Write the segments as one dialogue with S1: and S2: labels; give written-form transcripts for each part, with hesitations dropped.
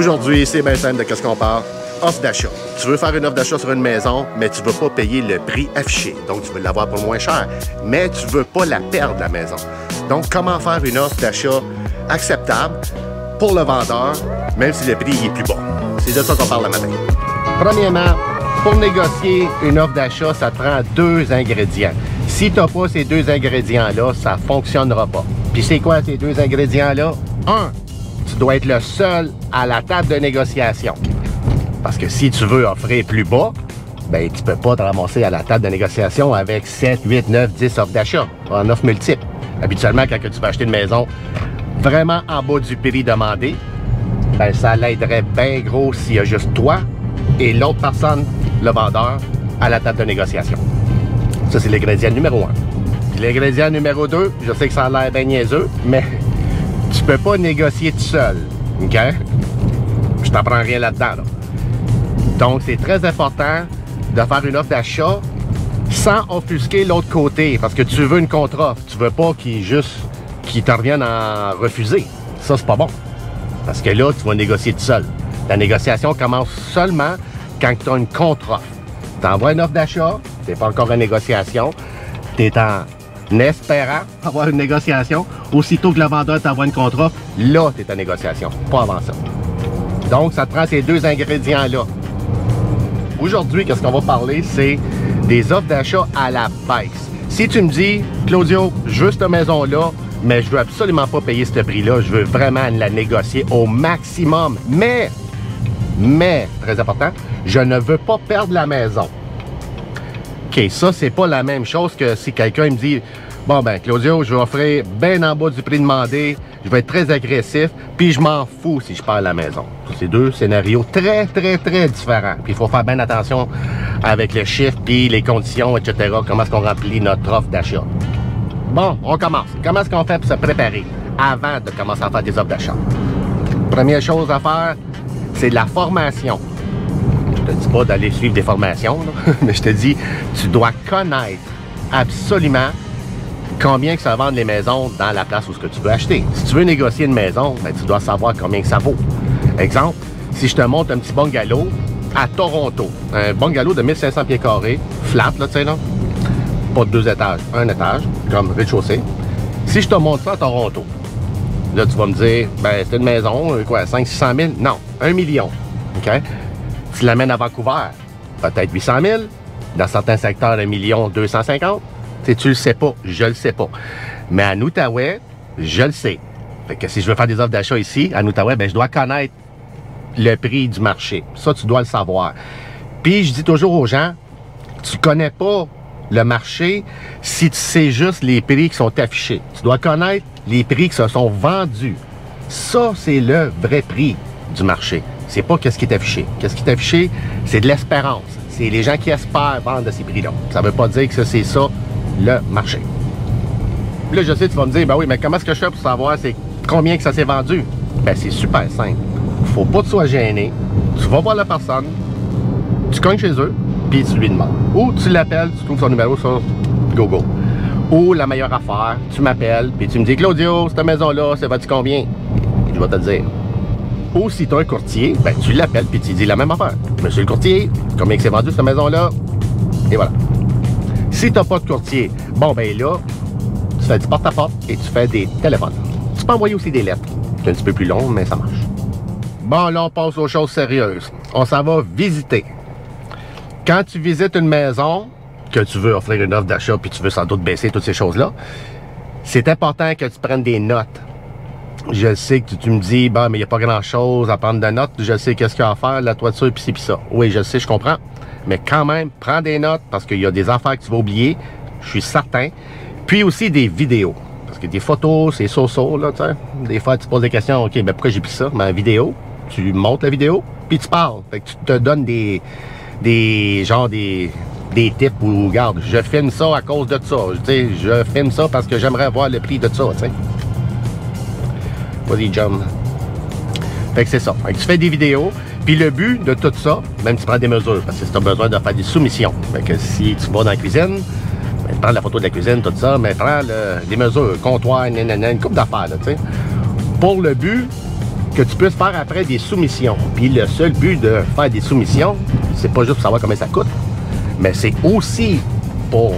S1: Aujourd'hui, c'est bien simple de qu'est-ce qu'on parle. Offre d'achat. Tu veux faire une offre d'achat sur une maison, mais tu ne veux pas payer le prix affiché. Donc, tu veux l'avoir pour moins cher. Mais tu ne veux pas la perdre, la maison. Donc, comment faire une offre d'achat acceptable pour le vendeur, même si le prix est plus bas? C'est de ça qu'on parle le matin. Premièrement, pour négocier une offre d'achat, ça te prend 2 ingrédients. Si tu n'as pas ces 2 ingrédients-là, ça ne fonctionnera pas. Puis c'est quoi ces 2 ingrédients-là? 1, tu dois être le seul à la table de négociation. Parce que si tu veux offrir plus bas, ben tu peux pas te ramasser à la table de négociation avec 7, 8, 9, 10 offres d'achat en offres multiples. Habituellement, quand tu vas acheter une maison vraiment en bas du prix demandé, ben ça l'aiderait bien gros s'il y a juste toi et l'autre personne, le vendeur, à la table de négociation. Ça, c'est l'ingrédient numéro 1. Puis l'ingrédient numéro 2, je sais que ça a l'air bien niaiseux, mais tu peux pas négocier tout seul. OK? Je t'apprends rien là-dedans, là. Donc, c'est très important de faire une offre d'achat sans offusquer l'autre côté, parce que tu veux une contre-offre. Tu veux pas qu'ils te reviennent en refuser. Ça, c'est pas bon. Parce que là, tu vas négocier tout seul. La négociation commence seulement quand tu as une contre-offre. Tu envoies une offre d'achat, c'est pas encore une négociation. Tu es en espérant avoir une négociation. Aussitôt que le vendeur t'envoie une contre-offre, là, tu es en négociation. Pas avant ça. Donc, ça te prend ces 2 ingrédients-là. Aujourd'hui, qu'est-ce qu'on va parler, c'est des offres d'achat à la baisse. Si tu me dis, Claudio, je veux cette maison-là, mais je veux absolument pas payer ce prix-là, je veux vraiment la négocier au maximum. Mais, très important, je ne veux pas perdre la maison. OK, ça, c'est pas la même chose que si quelqu'un me dit, bon ben, Claudio, je vais offrir bien en bas du prix demandé, je vais être très agressif, puis je m'en fous si je perds la maison. C'est 2 scénarios très différents. Puis il faut faire bien attention avec les chiffres, puis les conditions, etc. Comment est-ce qu'on remplit notre offre d'achat. Bon, on commence. Comment est-ce qu'on fait pour se préparer avant de commencer à faire des offres d'achat? Première chose à faire, c'est de la formation. Je te dis pas d'aller suivre des formations, là, mais je te dis, tu dois connaître absolument combien que ça vend les maisons dans la place où ce que tu veux acheter. Si tu veux négocier une maison, ben, tu dois savoir combien que ça vaut. Exemple, si je te montre un petit bungalow à Toronto, un bungalow de 1500 pieds carrés, flat, là, tu sais, là, pas de 2 étages, 1 étage, comme rez-de-chaussée. Si je te montre ça à Toronto, là, tu vas me dire, ben, c'est une maison, quoi, 500-600 000? Non, 1 million, OK? Tu l'amènes à Vancouver, peut-être 800 000, dans certains secteurs, 1 250 000. Tu le sais pas, je le sais pas. Mais à Outaouais, je le sais. Fait que si je veux faire des offres d'achat ici, à Outaouais, ben, je dois connaître le prix du marché. Ça, tu dois le savoir. Puis, je dis toujours aux gens, tu connais pas le marché si tu sais juste les prix qui sont affichés. Tu dois connaître les prix qui se sont vendus. Ça, c'est le vrai prix du marché. C'est pas qu'est-ce qui est affiché. Qu'est-ce qui est affiché, c'est de l'espérance. C'est les gens qui espèrent vendre à ces prix-là. Ça veut pas dire que c'est ça, le marché. Là, je sais, tu vas me dire, ben oui, mais comment est-ce que je fais pour savoir c'est combien que ça s'est vendu? Ben, c'est super simple. Faut pas que tu sois gêné. Tu vas voir la personne, tu cognes chez eux, puis tu lui demandes. Ou tu l'appelles, tu trouves son numéro sur Google. Ou la meilleure affaire, tu m'appelles, puis tu me dis, Claudio, cette maison-là, ça va-tu combien? Je vais te le dire. Ou si tu as un courtier, ben, tu l'appelles, puis tu dis la même affaire. Monsieur le courtier, combien que c'est vendu cette maison-là? Et voilà. Si tu n'as pas de courtier, bon ben là, tu fais du porte-à-porte et tu fais des téléphones. Tu peux envoyer aussi des lettres. C'est un petit peu plus long, mais ça marche. Bon, là, on passe aux choses sérieuses. On s'en va visiter. Quand tu visites une maison, que tu veux offrir une offre d'achat, puis tu veux sans doute baisser toutes ces choses-là, c'est important que tu prennes des notes. Je sais que tu me dis, ben, mais il n'y a pas grand-chose à prendre de notes. Je sais qu'est-ce qu'il y a à faire, la toiture, puis ci, puis ça. Oui, je sais, je comprends. Mais quand même, prends des notes parce qu'il y a des affaires que tu vas oublier, je suis certain. Puis aussi des vidéos. Parce que des photos, c'est so-so, là, tu sais. Des fois, tu te poses des questions, OK, ben pourquoi j'ai pris ça? Mais en vidéo, tu montes la vidéo, puis tu parles. Fait que tu te donnes des tips ou, regarde, je filme ça à cause de ça. Tu sais, je filme ça parce que j'aimerais voir le prix de ça, tu sais. Vas-y, John. Fait que c'est ça. Fait que tu fais des vidéos. Puis le but de tout ça, même tu prends des mesures, parce que si tu as besoin de faire des soumissions. Fait que si tu vas dans la cuisine, ben, prends la photo de la cuisine, tout ça, mais prends les mesures, comptoir, nanana, une couple d'affaires, tu sais. Pour le but que tu puisses faire après des soumissions. Puis le seul but de faire des soumissions, c'est pas juste pour savoir combien ça coûte, mais c'est aussi pour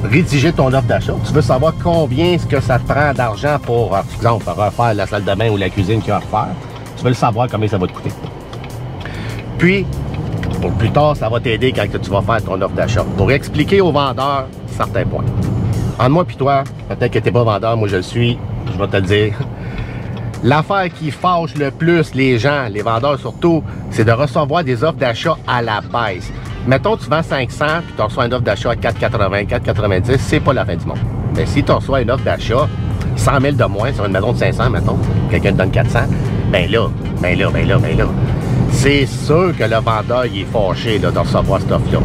S1: rédiger ton offre d'achat. Tu veux savoir combien ce que ça te prend d'argent pour, par exemple, refaire la salle de bain ou la cuisine qu'il y a à refaire. Tu veux le savoir combien ça va te coûter. Puis, pour plus tard, ça va t'aider quand tu vas faire ton offre d'achat. Pour expliquer au vendeur certains points. Entre moi et toi, peut-être que tu n'es pas vendeur, moi je le suis, je vais te le dire. L'affaire qui fâche le plus les gens, les vendeurs surtout, c'est de recevoir des offres d'achat à la baisse. Mettons, tu vends 500 puis tu reçois une offre d'achat à 4,80, 4,90, c'est pas la fin du monde. Mais si tu reçois une offre d'achat 100 000 de moins sur une maison de 500, mettons, quelqu'un te donne 400, ben là, c'est sûr que le vendeur il est fâché là, de recevoir cette offre-là.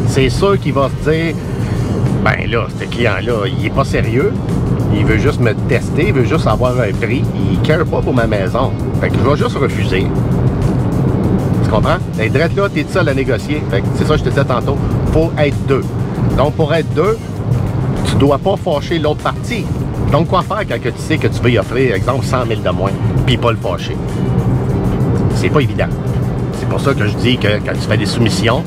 S1: C'est sûr qu'il va se dire, ben là, ce client-là, il est pas sérieux, il veut juste me tester, il veut juste avoir un prix, il ne care pas pour ma maison. Fait que je vais juste refuser. Tu comprends? D'être là, t'es tout seul à négocier. Fait que c'est ça que je te disais tantôt. Faut être deux. Donc, pour être deux, tu dois pas fâcher l'autre partie. Donc, quoi faire quand tu sais que tu veux y offrir, exemple, 100 000 de moins, puis pas le fâcher? C'est pas évident. C'est pour ça que je dis que quand tu fais des soumissions,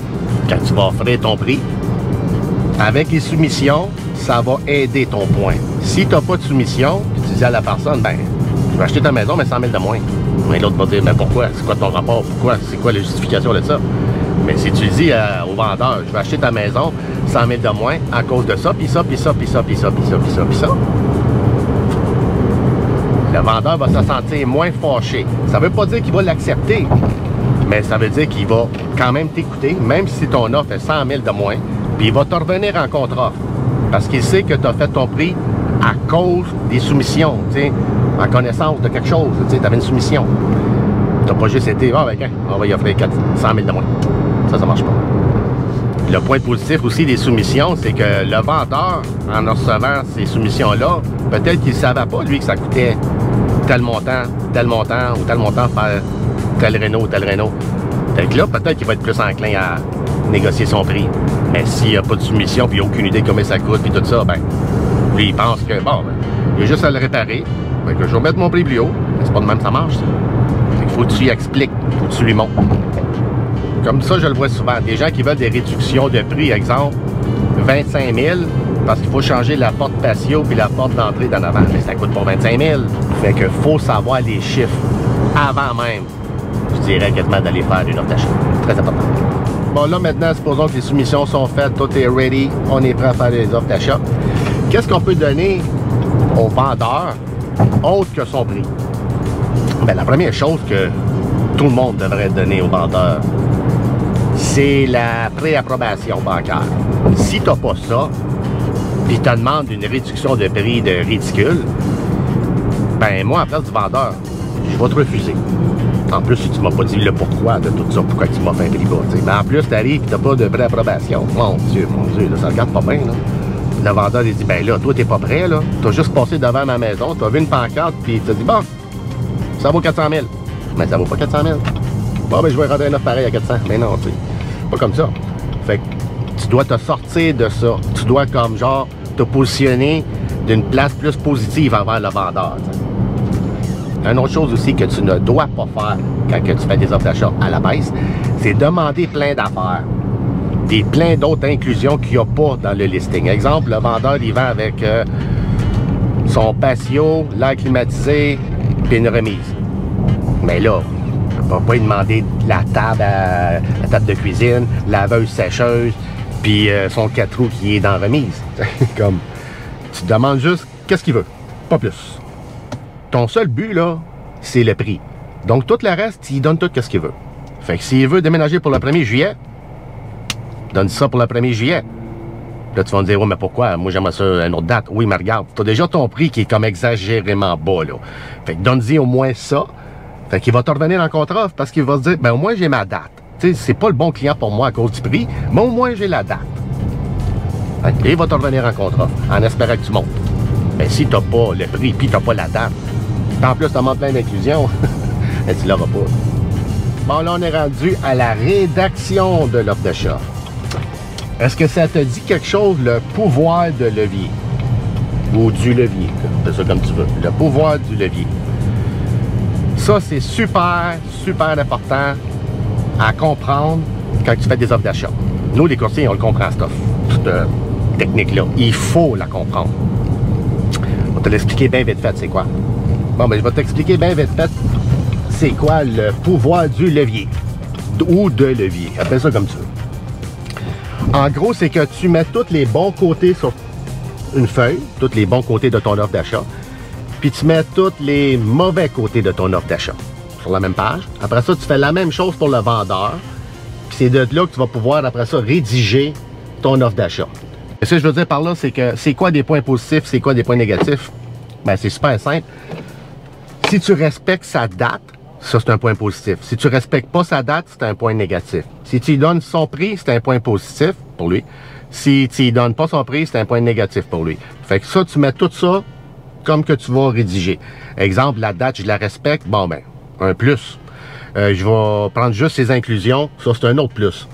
S1: quand tu vas offrir ton prix, avec les soumissions, ça va aider ton point. Si tu n'as pas de soumission, puis tu dis à la personne, ben, je vais acheter ta maison, mais 100 000 de moins. Mais l'autre va dire, mais pourquoi? C'est quoi ton rapport? Pourquoi? C'est quoi la justification de ça? Mais si tu dis au vendeur, je vais acheter ta maison, 100 000 de moins, à cause de ça, puis ça, puis ça, puis ça, puis ça, puis ça, puis ça, puis ça. Le vendeur va se sentir moins fâché. Ça ne veut pas dire qu'il va l'accepter, mais ça veut dire qu'il va quand même t'écouter, même si ton offre est 100 000 de moins, puis il va te revenir en contre-offre. Parce qu'il sait que tu as fait ton prix à cause des soumissions, tu sais, en connaissance de quelque chose, tu sais, tu avais une soumission. Tu n'as pas juste été, ah, ben, on va y offrir 100 000 de moins. Ça marche pas. Le point positif aussi des soumissions, c'est que le vendeur, en recevant ces soumissions-là, peut-être qu'il ne savait pas, lui, que ça coûtait tel montant, ou tel montant faire tel réno, tel réno. Fait que là, peut-être qu'il va être plus enclin à négocier son prix. Mais s'il n'y a pas de soumission, puis il n'a aucune idée de combien ça coûte, puis tout ça, ben, lui, il pense que, bon, ben, il a juste à le réparer. Fait que je vais mettre mon prix plus haut. Mais c'est pas de même que ça marche, ça. Fait qu'il faut que tu lui expliques, faut que tu lui montres. Comme ça, je le vois souvent. Des gens qui veulent des réductions de prix, exemple, 25 000, parce qu'il faut changer la porte patio puis la porte d'entrée d'en avant. Mais ça coûte pas 25 000. Fait qu'il faut savoir les chiffres avant même, je dirais, quasiment d'aller faire une offre d'achat. Très important. Bon, là, maintenant, supposons que les soumissions sont faites, tout est ready, on est prêt à faire les offres d'achat. Qu'est-ce qu'on peut donner au vendeur autre que son prix? Bien, la première chose que tout le monde devrait donner au vendeur, c'est la préapprobation bancaire. Si tu n'as pas ça, puis tu te demandes une réduction de prix de ridicule, ben moi, à place du vendeur, je vais te refuser. En plus, si tu m'as pas dit le pourquoi de tout ça, pourquoi tu m'as fait un prix bas. Mais en plus, tu arrives et tu n'as pas de préapprobation. Mon Dieu, là, ça regarde pas bien. Là. Le vendeur, il dit, ben là, toi, t'es pas prêt, là. Tu as juste passé devant ma maison, tu as vu une pancarte, puis tu as dit, bon, ça vaut 400 000. Mais ça vaut pas 400 000. Bon, ben je vais rendre un offre pareil à 400. Mais non, tu sais, pas comme ça. Fait que tu dois te sortir de ça. Tu dois, comme genre, te positionner d'une place plus positive envers le vendeur. T'sais. Une autre chose aussi que tu ne dois pas faire quand tu fais des offres d'achat à la baisse, c'est demander plein d'affaires. Plein d'autres inclusions qu'il n'y a pas dans le listing. Exemple, le vendeur, il vend avec son patio, l'air climatisé, puis une remise. Mais là, on ne va pas lui demander la table de cuisine, laveuse, sécheuse, puis son 4 roues qui est dans la remise. Comme, tu demandes juste qu'est-ce qu'il veut, pas plus. Ton seul but, là, c'est le prix. Donc, tout le reste, il donne tout ce qu'il veut. Fait que s'il veut déménager pour le 1er juillet, donne ça pour le 1er juillet. Là, tu vas me dire, oui, mais pourquoi? Moi, j'aimerais ça à une autre date. Oui, mais regarde, tu as déjà ton prix qui est comme exagérément bas, là. Fait que donne-y au moins ça. Fait qu'il va te revenir en contre-offre parce qu'il va se dire, ben au moins, j'ai ma date. Tu sais, c'est pas le bon client pour moi à cause du prix, mais au moins, j'ai la date. Et il va te revenir en contre-offre, en espérant que tu montes. Mais si tu n'as pas le prix, puis tu n'as pas la date, en plus, tu demandes plein d'inclusion, tu l'auras pas. Bon, là, on est rendu à la rédaction de l'offre d'achat. Est-ce que ça te dit quelque chose, le pouvoir de levier? Ou du levier, fais ça comme tu veux. Le pouvoir du levier. Ça, c'est super, super important à comprendre quand tu fais des offres d'achat. Nous, les courtiers, on le comprend, cette technique-là. Il faut la comprendre. On va te l'expliquer bien vite fait, c'est quoi? Bon, ben, je vais t'expliquer bien vite fait, c'est quoi le pouvoir du levier. Ou de levier. Appelle ça comme tu veux. En gros, c'est que tu mets tous les bons côtés sur une feuille, tous les bons côtés de ton offre d'achat, puis tu mets tous les mauvais côtés de ton offre d'achat sur la même page. Après ça, tu fais la même chose pour le vendeur, puis c'est de là que tu vas pouvoir, après ça, rédiger ton offre d'achat. Ce que je veux dire par là, c'est que c'est quoi des points positifs, c'est quoi des points négatifs? Ben, c'est super simple. Si tu respectes sa date, ça, c'est un point positif. Si tu ne respectes pas sa date, c'est un point négatif. Si tu lui donnes son prix, c'est un point positif pour lui. Si tu lui donnes pas son prix, c'est un point négatif pour lui. Fait que ça, tu mets tout ça comme que tu vas rédiger. Exemple, la date, je la respecte. Bon, ben, un plus. Je vais prendre juste ces inclusions. Ça, c'est un autre plus.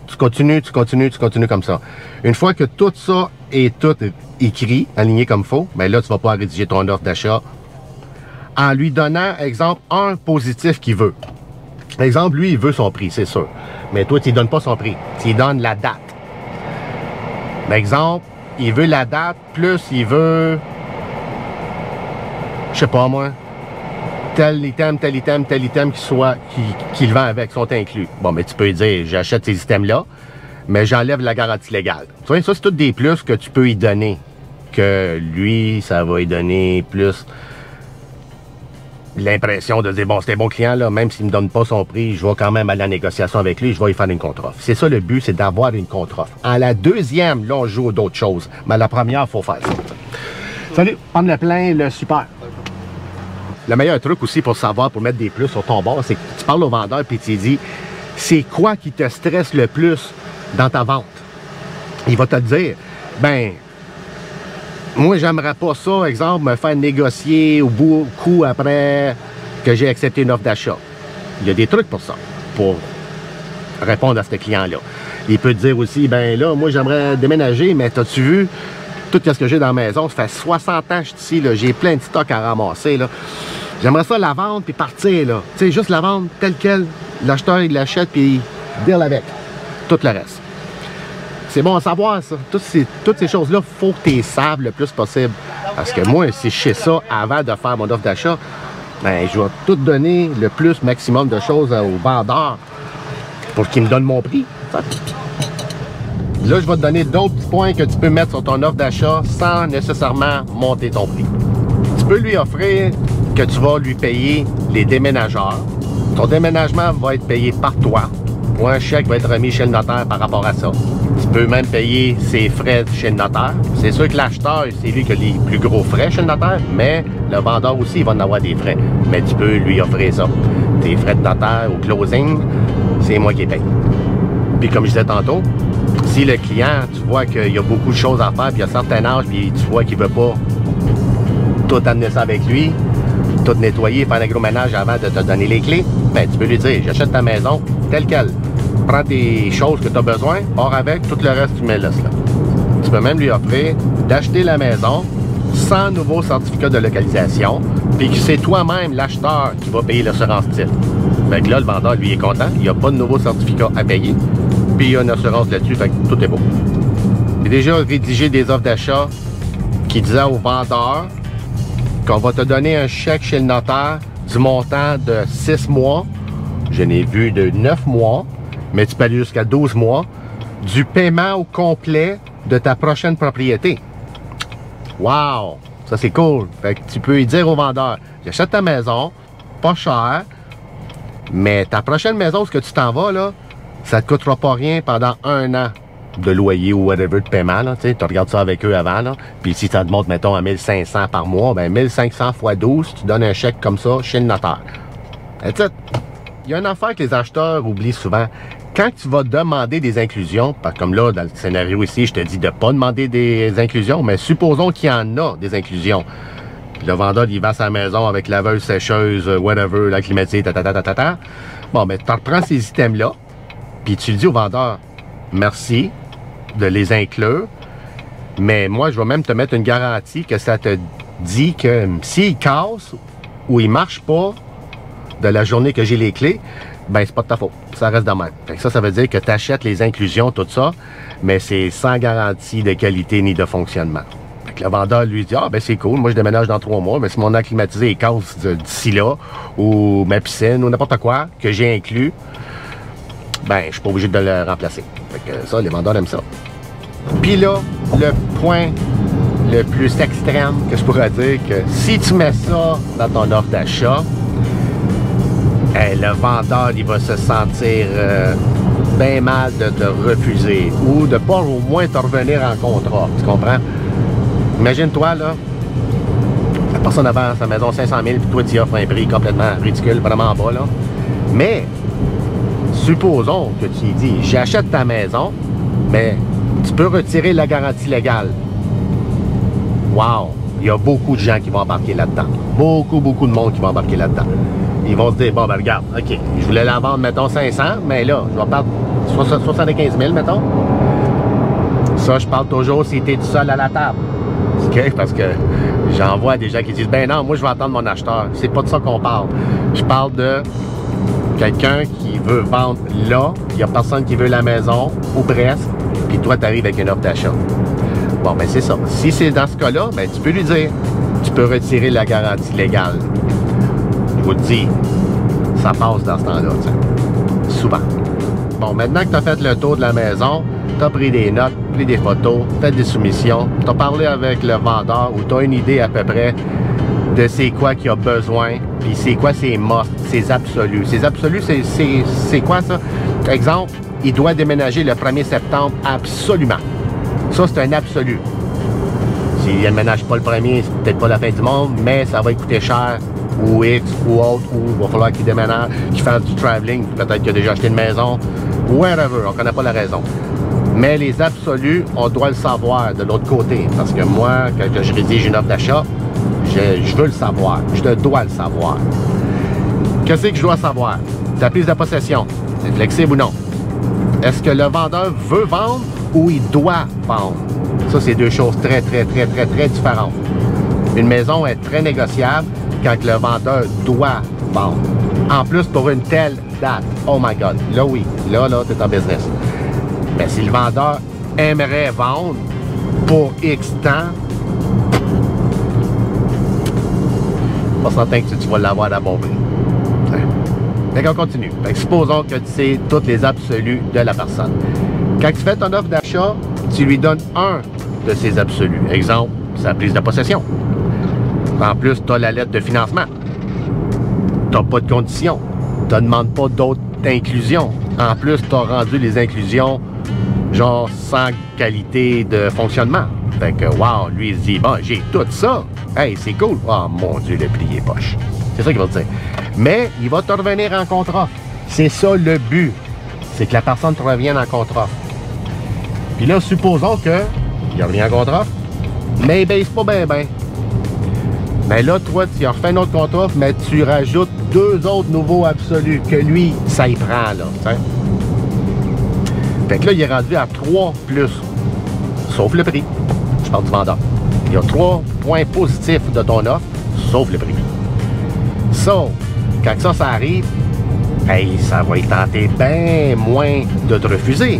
S1: Tu continues, tu continues, tu continues comme ça. Une fois que tout ça est tout écrit, aligné comme il faut, ben là, tu vas pouvoir rédiger ton offre d'achat en lui donnant, exemple, un positif qu'il veut. Exemple, lui, il veut son prix, c'est sûr. Mais toi, tu ne donnes pas son prix. Tu lui donnes la date. Exemple, il veut la date, plus il veut, je sais pas moi, tel item qu'il vend avec, sont inclus. Bon, mais tu peux lui dire, j'achète ces items-là, mais j'enlève la garantie légale. Tu vois, ça, c'est tous des plus que tu peux lui donner. Que lui, ça va lui donner plus l'impression de dire, bon, c'est un bon client, là, même s'il ne me donne pas son prix, je vais quand même à la négociation avec lui, je vais lui faire une contre-offre. C'est ça le but, c'est d'avoir une contre-offre. À la deuxième, là, on joue d'autres choses. Mais à la première, il faut faire ça. Salut, prendre le plein, le super. Le meilleur truc aussi pour savoir, pour mettre des plus sur ton bord, c'est que tu parles au vendeur et tu lui dis, c'est quoi qui te stresse le plus dans ta vente? Il va te dire, ben, moi, j'aimerais pas ça, exemple, me faire négocier au coup après que j'ai accepté une offre d'achat. Il y a des trucs pour ça, pour répondre à ce client-là. Il peut te dire aussi, ben là, moi, j'aimerais déménager, mais t'as-tu vu tout ce que j'ai dans la maison? Ça fait 60 ans que je suis ici, là, j'ai plein de stocks à ramasser, là. J'aimerais ça la vendre puis partir, là. Tu sais, juste la vendre telle quelle. L'acheteur, il l'achète puis deal avec. Tout le reste. C'est bon à savoir, ça. Toutes ces choses-là, il faut que tu les saves le plus possible. Parce que moi, si je sais ça avant de faire mon offre d'achat, ben, je vais tout donner le plus maximum de choses au vendeur pour qu'il me donne mon prix. Là, je vais te donner d'autres petits points que tu peux mettre sur ton offre d'achat sans nécessairement monter ton prix. Tu peux lui offrir que tu vas lui payer les déménageurs. Ton déménagement va être payé par toi. Ou un chèque va être remis chez le notaire par rapport à ça. Tu peux même payer ses frais chez le notaire. C'est sûr que l'acheteur, c'est lui qui a les plus gros frais chez le notaire, mais le vendeur aussi, il va en avoir des frais. Mais tu peux lui offrir ça. Tes frais de notaire au closing, c'est moi qui les paye. Puis comme je disais tantôt, si le client, tu vois qu'il y a beaucoup de choses à faire, puis il a un certain âge, puis tu vois qu'il ne veut pas tout amener ça avec lui, tout nettoyer, faire un gros ménage avant de te donner les clés, ben tu peux lui dire, j'achète ta maison telle quelle. Prends tes choses que tu as besoin, pars avec, tout le reste, tu me laisses là. Tu peux même lui offrir d'acheter la maison sans nouveau certificat de localisation, puis que c'est toi-même l'acheteur qui va payer l'assurance titre. Fait que là, le vendeur, lui, est content. Il n'y a pas de nouveau certificat à payer, puis il y a une assurance là-dessus, fait que tout est beau. J'ai déjà rédigé des offres d'achat qui disaient au vendeur qu'on va te donner un chèque chez le notaire du montant de 6 mois. Je n'ai vu de 9 mois, mais tu peux aller jusqu'à 12 mois, du paiement au complet de ta prochaine propriété. Wow! Ça, c'est cool. Fait que tu peux lui dire au vendeur, j'achète ta maison, pas cher, mais ta prochaine maison, ce que tu t'en vas, là, ça ne te coûtera pas rien pendant 1 an de loyer ou whatever de paiement. Tu regardes ça avec eux avant. Là. Puis si ça te monte, mettons, à 1500 par mois, ben 1500 x 12, tu donnes un chèque comme ça chez le notaire. Il y a une affaire que les acheteurs oublient souvent. Quand tu vas demander des inclusions, comme là, dans le scénario ici, je te dis de ne pas demander des inclusions, mais supposons qu'il y en a des inclusions. Le vendeur, il va à sa maison avec laveuse, sécheuse, whatever, la climatisée, Bon, mais tu reprends ces items-là, puis tu le dis au vendeur, merci de les inclure, mais moi, je vais même te mettre une garantie que ça te dit que s'il casse ou il marche pas, de la journée que j'ai les clés, ben c'est pas de ta faute. Ça reste de même. Fait que ça veut dire que tu achètes les inclusions, tout ça, mais c'est sans garantie de qualité ni de fonctionnement. Fait que le vendeur lui dit, ah ben c'est cool, moi je déménage dans 3 mois, mais si mon air climatisé est casse d'ici là, ou ma piscine, ou n'importe quoi que j'ai inclus, ben je suis pas obligé de le remplacer. Fait que ça, les vendeurs aiment ça. Puis là, le point le plus extrême que je pourrais dire, que si tu mets ça dans ton offre d'achat, le vendeur, il va se sentir bien mal de te refuser ou de pas au moins te revenir en contrat. Tu comprends? Imagine-toi, là, la personne avant sa maison 500 000 puis toi, tu y offres un prix complètement ridicule, vraiment bas, là. Mais, supposons que tu lui dis, j'achète ta maison, mais tu peux retirer la garantie légale. Wow! Il y a beaucoup de gens qui vont embarquer là-dedans. Beaucoup de monde qui va embarquer là-dedans. Ils vont se dire, bon, ben regarde, OK, je voulais la vendre, mettons, 500, mais là, je vais perdre 75 000, mettons. Ça, je parle toujours si tu es tout seul à la table. OK? Parce que j'en vois des gens qui disent, ben non, moi, je vais attendre mon acheteur. C'est pas de ça qu'on parle. Je parle de quelqu'un qui veut vendre là, il n'y a personne qui veut la maison, ou presque, puis toi, tu arrives avec une offre d'achat. Bon, ben c'est ça. Si c'est dans ce cas-là, ben tu peux lui dire, tu peux retirer la garantie légale. Je vous le dis, ça passe dans ce temps-là, tu sais. Souvent. Bon, maintenant que tu as fait le tour de la maison, tu as pris des notes, pris des photos, fait des soumissions, tu as parlé avec le vendeur ou tu as une idée à peu près de c'est quoi qu'il a besoin, puis c'est quoi ses must, ses absolus. Ses absolus, c'est quoi ça? Exemple, il doit déménager le 1er septembre absolument. Ça, c'est un absolu. S'il ne ménage pas le premier, c'est peut-être pas la fin du monde, mais ça va lui coûter cher, ou X, ou autre, ou il va falloir qu'il déménage, qu'il fasse du traveling, peut-être qu'il a déjà acheté une maison, whatever, on ne connaît pas la raison. Mais les absolus, on doit le savoir de l'autre côté, parce que moi, quand je rédige une offre d'achat, je veux le savoir, je dois le savoir. Qu'est-ce que je dois savoir? Ta prise de possession, c'est flexible ou non? Est-ce que le vendeur veut vendre ou il doit vendre? Ça, c'est deux choses très différentes. Une maison est très négociable quand le vendeur doit vendre. En plus, pour une telle date. Oh my God. Là, oui. Là, t'es en business. Mais si le vendeur aimerait vendre pour X temps, pas certain que tu vas l'avoir à bon prix. Fait qu'on continue. Fait que supposons que tu sais tous les absolus de la personne. Quand tu fais ton offre d'achat, tu lui donnes un de ces absolus. Exemple, sa prise de possession. En plus, tu as la lettre de financement. Tu n'as pas de conditions. Tu ne demandes pas d'autres inclusions. En plus, tu as rendu les inclusions genre sans qualité de fonctionnement. Fait que, wow, lui, il se dit, bon, j'ai tout ça. Hey, c'est cool. Oh, mon Dieu, le prix est poche. C'est ça qu'il va te dire. Mais il va te revenir en contre-offre. C'est ça le but. C'est que la personne te revienne en contre-offre. Puis là, supposons qu'il revient en contre-offre, mais il baisse pas bien. Mais là, toi, tu as refait un autre contre-offre, mais tu rajoutes 2 autres nouveaux absolus que lui, ça y prend, là. T'sais. Fait que là, il est rendu à 3 plus. Sauf le prix. Je parle du vendeur. Il y a 3 points positifs de ton offre, sauf le prix. Sauf, quand ça arrive, hey, ça va y tenter bien moins de te refuser.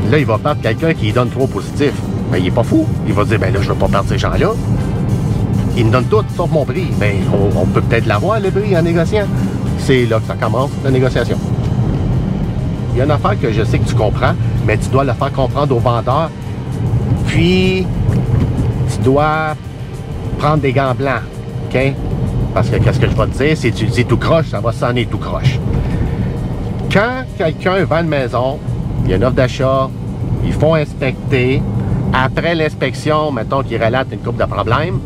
S1: Là, il va perdre quelqu'un qui lui donne 3 positifs. Ben, il est pas fou. Il va dire, ben là, je veux pas perdre ces gens-là. Il me donne tout, sauf mon prix. Ben, on peut peut-être l'avoir, le prix, en négociant. C'est là que ça commence, la négociation. Il y a une affaire que je sais que tu comprends, mais tu dois la faire comprendre au vendeur. Puis, tu dois prendre des gants blancs, OK? Parce que qu'est-ce que je vais te dire, si tu le dis tout croche, ça va sonner tout croche. Quand quelqu'un vend une maison, il y a une offre d'achat, ils font inspecter. Après l'inspection, mettons qu'ils relatent une couple de problèmes,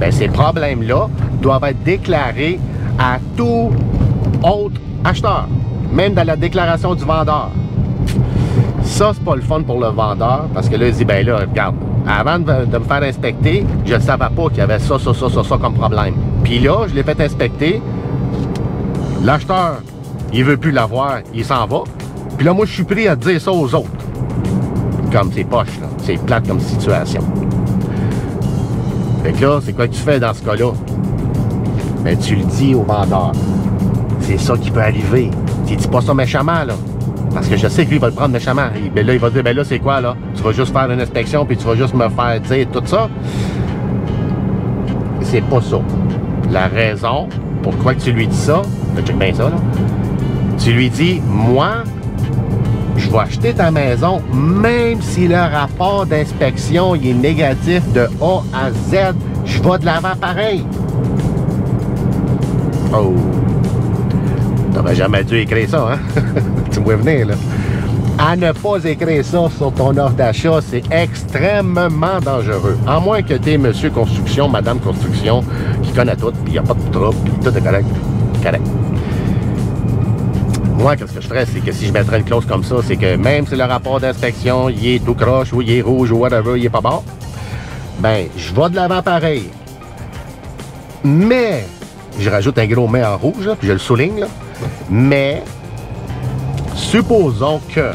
S1: bien, ces problèmes-là doivent être déclarés à tout autre acheteur, même dans la déclaration du vendeur. Ça, c'est pas le fun pour le vendeur, parce que là, il dit, ben là, regarde, avant de me faire inspecter, je ne savais pas qu'il y avait ça comme problème. Puis là, je l'ai fait inspecter. L'acheteur, il veut plus l'avoir, il s'en va. Puis là, moi, je suis pris à dire ça aux autres. Comme c'est poche, là. C'est plate comme situation. Fait que là, c'est quoi que tu fais dans ce cas-là? Ben, tu le dis au vendeur. C'est ça qui peut arriver. Tu dis pas ça méchamment, là. Parce que je sais que lui, il va le prendre méchamment. Ben là, il va dire, ben là, c'est quoi, là? Tu vas juste faire une inspection, puis tu vas juste me faire dire tout ça. C'est pas ça. La raison pourquoi tu lui dis ça, check bien ça, là. Tu lui dis, moi, je vais acheter ta maison, même si le rapport d'inspection il est négatif de A à Z, je vais de l'avant pareil. Oh! T'aurais jamais dû écrire ça, hein? Tu me vois venir, là. À ne pas écrire ça sur ton offre d'achat, c'est extrêmement dangereux. À moins que tu es monsieur construction, madame construction, qui connaît tout, puis il n'y a pas de trouble, puis tout est correct. Correct. Moi, qu'est-ce que je ferais, c'est que si je mettrais une clause comme ça, c'est que même si le rapport d'inspection, il est tout croche, ou il est rouge, ou whatever, il est pas bon, ben, je vais de l'avant pareil. Mais, je rajoute un gros mais en rouge, là, puis je le souligne, là, mais, supposons que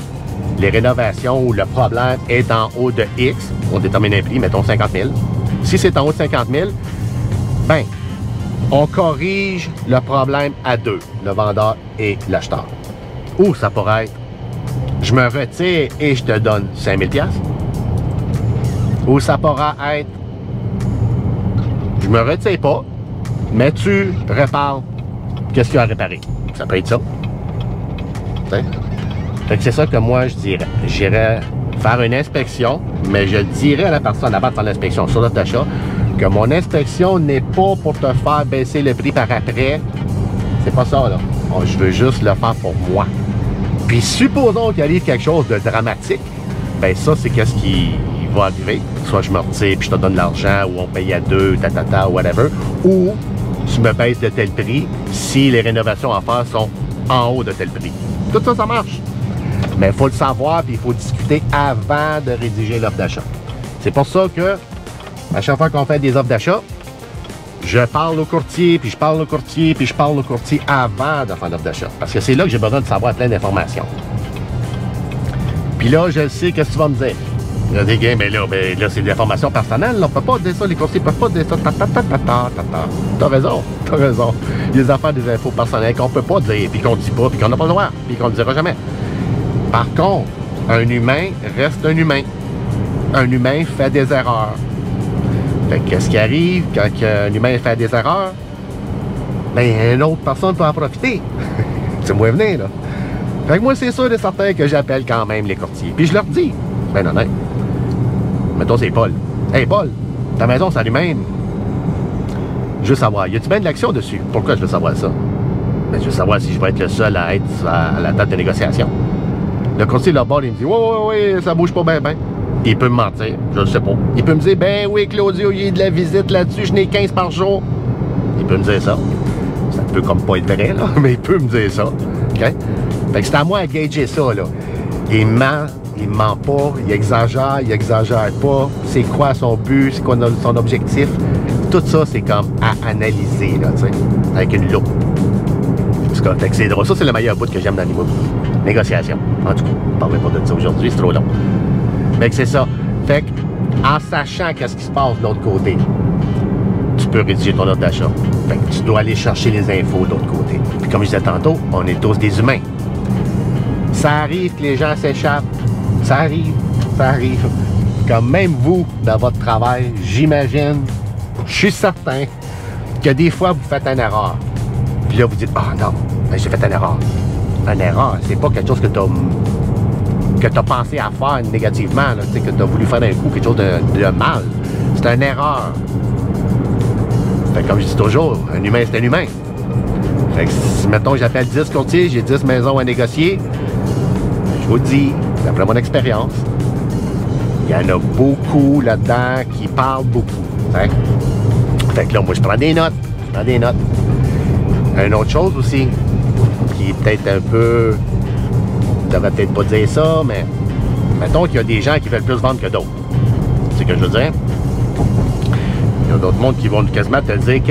S1: les rénovations ou le problème est en haut de X, on détermine un prix, mettons 50 000. Si c'est en haut de 50 000, ben, on corrige le problème à deux, le vendeur et l'acheteur. Ou ça pourrait être, je me retire et je te donne 5 000 $. Ou ça pourra être, je me retire pas, mais tu répares qu'est-ce qu'il y a à réparer. Ça peut être ça. Fait que c'est ça que moi je dirais. J'irais faire une inspection, mais je dirais à la personne avant de faire l'inspection sur l'offre d'achat que mon inspection n'est pas pour te faire baisser le prix par après. C'est pas ça, là. Je veux juste le faire pour moi. Puis supposons qu'il arrive quelque chose de dramatique, ben ça, c'est qu'est-ce qui va arriver. Soit je me retire puis je te donne l'argent, ou on paye à deux, tatata, whatever. Ou tu me baisses de tel prix si les rénovations à faire sont en haut de tel prix. Tout ça, ça marche. Mais il faut le savoir puis il faut discuter avant de rédiger l'offre d'achat. C'est pour ça que à chaque fois qu'on fait des offres d'achat, je parle au courtier, puis je parle au courtier, puis je parle au courtier avant de faire l'offre d'achat. Parce que c'est là que j'ai besoin de savoir plein d'informations. Puis là, je sais qu'est-ce que tu vas me dire. Je dis, mais là, c'est des informations personnelles. Là, on peut pas dire ça, les courtiers peuvent pas dire ça. T'as raison, t'as raison. Il y a des affaires, des infos personnelles qu'on peut pas dire, puis qu'on dit pas, puis qu'on n'a pas le droit, puis qu'on ne dira jamais. Par contre, un humain reste un humain. Un humain fait des erreurs. Fait qu'est-ce qui arrive quand un humain fait des erreurs? Ben, une autre personne peut en profiter. Tu me vois venir, là. Fait que moi, c'est sûr et certain que j'appelle quand même les courtiers. Puis je leur dis, ben honnête. Mettons, c'est Paul. Hey, Paul, ta maison, c'est elle-même. Je veux savoir, y a-tu bien de l'action dessus? Pourquoi je veux savoir ça? Ben, je veux savoir si je vais être le seul à être à la table de négociation. Le courtier là-bas, il me dit, ouais, ça bouge pas bien. Il peut me mentir, je ne sais pas. Il peut me dire, ben oui, Claudio, il y a de la visite là-dessus, je n'ai 15 par jour. Il peut me dire ça. Ça peut comme pas être vrai, là, mais il peut me dire ça. OK? Fait que c'est à moi à gager ça, là. Il ment pas, il exagère pas. C'est quoi son but, c'est quoi son objectif. Tout ça, c'est comme à analyser, là, tu sais, avec une loupe. Fait que c'est drôle. Ça, c'est le meilleur bout que j'aime dans l'immobilier. Négociation. En tout cas, on ne parlerai pas de ça aujourd'hui, c'est trop long. Fait que c'est ça. Fait que, en sachant qu'est-ce qui se passe de l'autre côté, tu peux rédiger ton offre d'achat. Fait que tu dois aller chercher les infos de l'autre côté. Puis comme je disais tantôt, on est tous des humains. Ça arrive que les gens s'échappent. Ça arrive. Comme même vous, dans votre travail, j'imagine, je suis certain que des fois, vous faites une erreur. Puis là, vous dites, ah non, ben, j'ai fait une erreur. Une erreur, c'est pas quelque chose que tu as pensé à faire négativement, là, que tu as voulu faire d'un coup quelque chose de mal. C'est une erreur. Fait que comme je dis toujours, un humain, c'est un humain. Fait que si, mettons, j'appelle 10 courtiers, j'ai 10 maisons à négocier, je vous le dis, d'après mon expérience, il y en a beaucoup là-dedans qui parlent beaucoup. Hein? Fait que là, moi, je prends des notes. Une autre chose aussi, qui est peut-être un peu... Je devrais peut-être pas dire ça, mais mettons qu'il y a des gens qui veulent plus vendre que d'autres. C'est ce que je veux dire. Il y a d'autres mondes qui vont quasiment te dire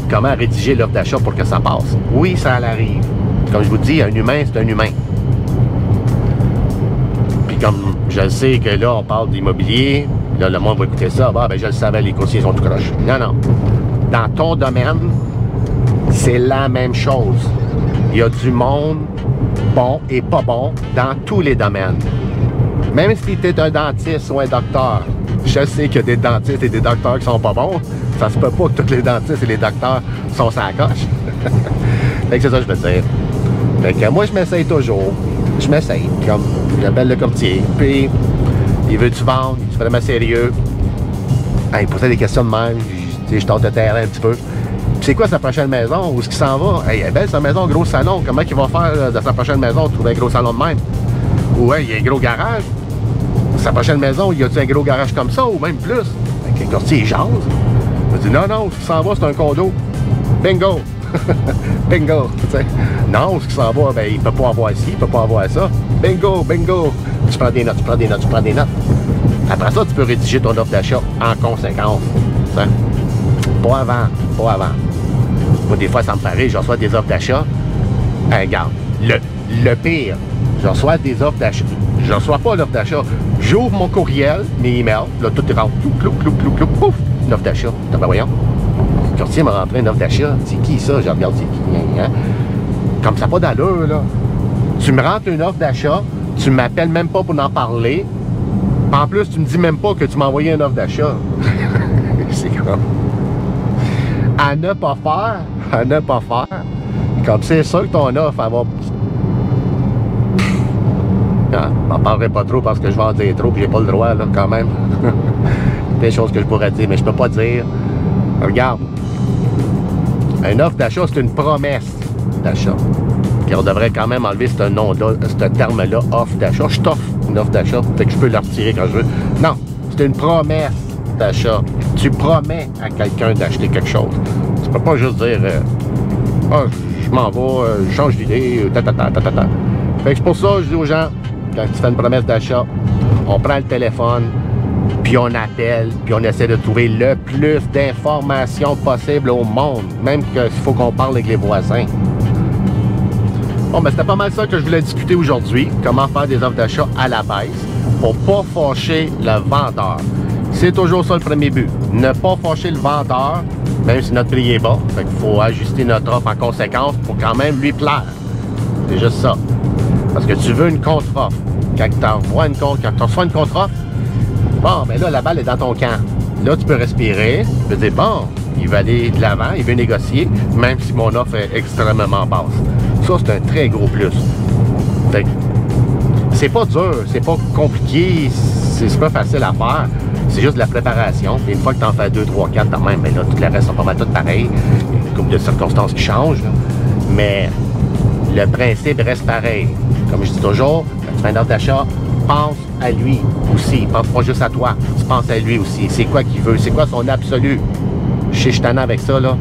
S1: comment rédiger l'offre d'achat pour que ça passe. Oui, ça arrive. Comme je vous dis, un humain, c'est un humain. Puis comme je sais que là, on parle d'immobilier, là, le monde va écouter ça, ben je le savais, les courtiers sont tout croches. Non. Dans ton domaine, c'est la même chose. Il y a du monde bon et pas bon dans tous les domaines. Même si tu es un dentiste ou un docteur, je sais qu'il y a des dentistes et des docteurs qui sont pas bons. Ça se peut pas que tous les dentistes et les docteurs sont sur la coche. Fait que c'est ça que je veux dire. Fait que moi, je m'essaye toujours. Je m'essaye. Comme, j'appelle le courtier. Puis, il veut-tu vendre? Il est vraiment sérieux. Il posait des questions de même. Je tente de terrain un petit peu. Puis c'est quoi sa prochaine maison? Où est-ce qu'il s'en va? Elle est belle sa maison, gros salon. Comment il va faire dans sa prochaine maison? Trouver un gros salon de même? Ou il y a un gros garage? Sa prochaine maison, il y a-tu un gros garage comme ça? Ou même plus? Fait que le courtier, il jase. Il dit non, où est-ce qu'il s'en va? C'est un condo. Bingo! Bingo! T'sais. Non, où est-ce qu'il s'en va? Ben, il peut pas avoir ci, il peut pas avoir ça. Bingo! Bingo! Tu prends des notes, tu prends des notes, tu prends des notes. Après ça, tu peux rédiger ton offre d'achat en conséquence. T'sais. Pas avant, pas avant. Moi, des fois, ça me paraît, je reçois des offres d'achat. Regarde, le pire, je reçois des offres d'achat. Je reçois pas l'offre d'achat. J'ouvre mon courriel, mes emails, là, tout rentre. Clou, pouf, une offre d'achat. Ben, voyons. Le courtier m'a rentré une offre d'achat. C'est qui ça? Je regarde, c'est qui? Hein? Comme ça, pas d'allure, là. Tu me rentres une offre d'achat, tu m'appelles même pas pour en parler. En plus, tu me dis même pas que tu m'as envoyé une offre d'achat. C'est comme... À ne pas faire, à ne pas faire. Comme c'est sûr que ton offre, elle va... Ah, j'en parlerai pas trop parce que je vais en dire trop et j'ai pas le droit, là, quand même. Des choses que je pourrais dire, mais je peux pas dire. Regarde. Une offre d'achat, c'est une promesse d'achat. Puis on devrait quand même enlever ce nom-là, ce terme-là, offre d'achat. Je t'offre une offre d'achat, fait que je peux la retirer quand je veux. Non, c'est une promesse d'achat. Tu promets à quelqu'un d'acheter quelque chose. Tu peux pas juste dire je m'en vais, je change d'idée, ta. Fait que c'est pour ça que je dis aux gens, quand tu fais une promesse d'achat, on prend le téléphone, puis on appelle, puis on essaie de trouver le plus d'informations possible au monde, même qu'il faut qu'on parle avec les voisins. Bon, ben c'était pas mal ça que je voulais discuter aujourd'hui, comment faire des offres d'achat à la baisse pour pas fâcher le vendeur. C'est toujours ça le premier but, ne pas fâcher le vendeur, même si notre prix est bas. Fait qu'il faut ajuster notre offre en conséquence pour quand même lui plaire. C'est juste ça. Parce que tu veux une contre-offre. Quand tu reçois une contre-offre, bon, ben là, la balle est dans ton camp. Là, tu peux respirer. Tu peux dire, bon, il va aller de l'avant, il veut négocier, même si mon offre est extrêmement basse. Ça, c'est un très gros plus. Fait que c'est pas dur, c'est pas compliqué, c'est pas facile à faire. C'est juste de la préparation. Et une fois que tu en fais 2, 3, 4 quand même, ben là, tout le reste sont pas mal tout pareil. Il y a une couple de circonstances qui changent. Là. Mais le principe reste pareil. Comme je dis toujours, quand tu fais une offre d'achat, pense à lui aussi. Pense pas juste à toi. Tu penses à lui aussi. C'est quoi qu'il veut? C'est quoi son absolu? Je suis tannant avec ça, là.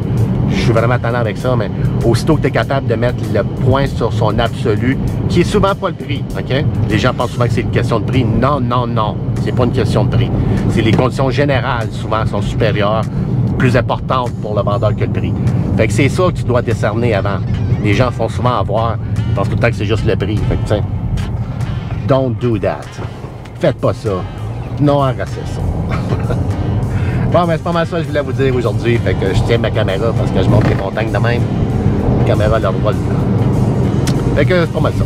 S1: Je suis vraiment tannant avec ça, mais aussitôt que tu es capable de mettre le point sur son absolu, qui est souvent pas le prix, OK? Les gens pensent souvent que c'est une question de prix. Non, non, non. C'est pas une question de prix. C'est les conditions générales, souvent, sont supérieures, plus importantes pour le vendeur que le prix. Fait que c'est ça que tu dois décerner avant. Les gens font souvent avoir, ils pensent tout le temps que c'est juste le prix. Fait que, tiens, don't do that. Faites pas ça. Non, arrêtez ça. Bon, mais c'est pas mal ça que je voulais vous dire aujourd'hui. Fait que je tiens ma caméra parce que je monte les montagnes de même. La caméra leur vole. Fait que c'est pas mal ça.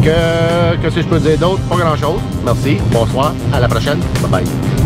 S1: Que si je peux dire d'autre, pas grand chose. Merci. Bonsoir. À la prochaine. Bye bye.